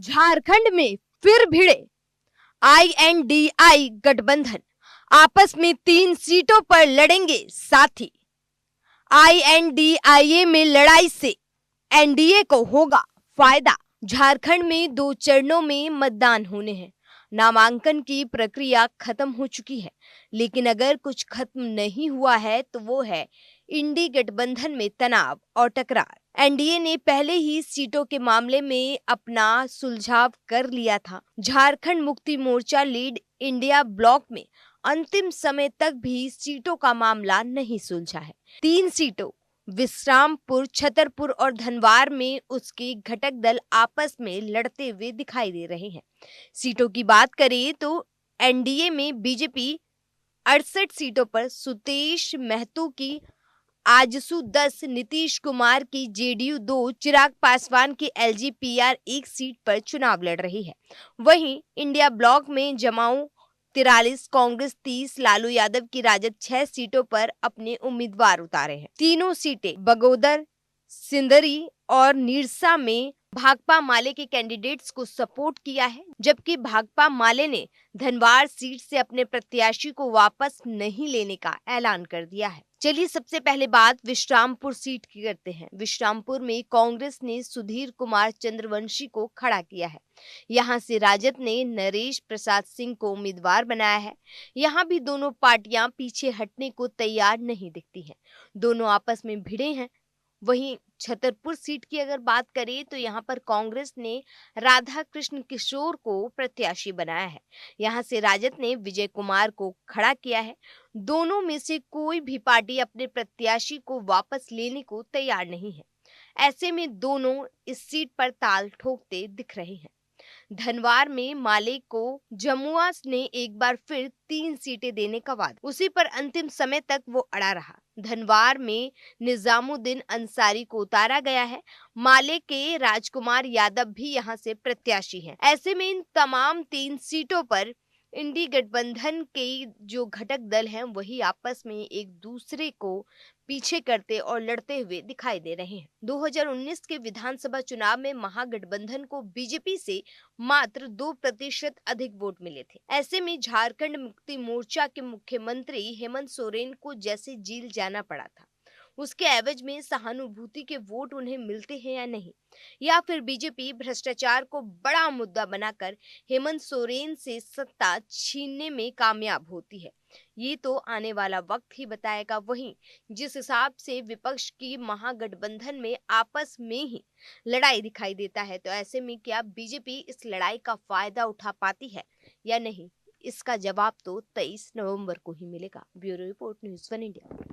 झारखंड में फिर भिड़े आईएनडीआई गठबंधन, आपस में 3 सीटों पर लड़ेंगे साथी। आईएनडीआईए में लड़ाई से एनडीए को होगा फायदा। झारखंड में 2 चरणों में मतदान होने हैं। नामांकन की प्रक्रिया खत्म हो चुकी है, लेकिन अगर कुछ खत्म नहीं हुआ है तो वो है इंडी गठबंधन में तनाव और टकरार। एनडीए ने पहले ही सीटों के मामले में अपना सुलझाव कर लिया था। Jharkhand Mukti Morcha lead India block में अंतिम समय तक भी सीटों का मामला नहीं सुलझा है। 3 सीटों विश्रामपुर, छतरपुर और धनवार में उसके घटक दल आपस में लड़ते हुए दिखाई दे रहे हैं। सीटों की बात करें तो एनडीए में बीजेपी 68 सीटों पर सुतेश महतो की आजसू 10, नीतीश कुमार की जेडीयू 2, चिराग पासवान की एलजेपीआर 1 सीट पर चुनाव लड़ रही है। वहीं इंडिया ब्लॉक में जमाऊ 43, कांग्रेस 30, लालू यादव की राजद 6 सीटों पर अपने उम्मीदवार उतारे हैं। तीनों सीटें बगोदर, सिंदरी और निरसा में भाकपा माले के कैंडिडेट्स को सपोर्ट किया है, जबकि भाकपा माले ने धनवार सीट से अपने प्रत्याशी को वापस नहीं लेने का ऐलान कर दिया है। चलिए सबसे पहले बात विश्रामपुर सीट की करते हैं। विश्रामपुर में कांग्रेस ने सुधीर कुमार चंद्रवंशी को खड़ा किया है। यहां से राजद ने नरेश प्रसाद सिंह को उम्मीदवार बनाया है। यहां भी दोनों पार्टियां पीछे हटने को तैयार नहीं दिखती हैं। दोनों आपस में भिड़े हैं। वहीं छतरपुर सीट की अगर बात करें तो यहां पर कांग्रेस ने राधा कृष्ण किशोर को प्रत्याशी बनाया है। यहां से राजद ने विजय कुमार को खड़ा किया है। दोनों में से कोई भी पार्टी अपने प्रत्याशी को वापस लेने को तैयार नहीं है। ऐसे में दोनों इस सीट पर ताल ठोकते दिख रहे हैं। धनवार में माले को जमुआ ने एक बार फिर 3 सीटें देने का वादा, उसी पर अंतिम समय तक वो अड़ा रहा। धनवार में निजामुद्दीन अंसारी को उतारा गया है। माले के राजकुमार यादव भी यहां से प्रत्याशी हैं। ऐसे में इन तमाम 3 सीटों पर इंडी गठबंधन के जो घटक दल हैं वही आपस में एक दूसरे को पीछे करते और लड़ते हुए दिखाई दे रहे हैं। 2019 के विधानसभा चुनाव में महागठबंधन को बीजेपी से मात्र 2% अधिक वोट मिले थे। ऐसे में झारखंड मुक्ति मोर्चा के मुख्यमंत्री हेमंत सोरेन को जैसे जेल जाना पड़ा था, उसके एवज में सहानुभूति के वोट उन्हें मिलते हैं या नहीं, या फिर बीजेपी भ्रष्टाचार को बड़ा मुद्दा बनाकर हेमंत सोरेन से सत्ता छीनने में कामयाब होती है, ये तो आने वाला वक्त ही बताएगा। वहीं जिस हिसाब से विपक्ष की महागठबंधन में आपस में ही लड़ाई दिखाई देता है, तो ऐसे में क्या बीजेपी इस लड़ाई का फायदा उठा पाती है या नहीं, इसका जवाब तो 23 नवंबर को ही मिलेगा। Bureau report, news 1 India.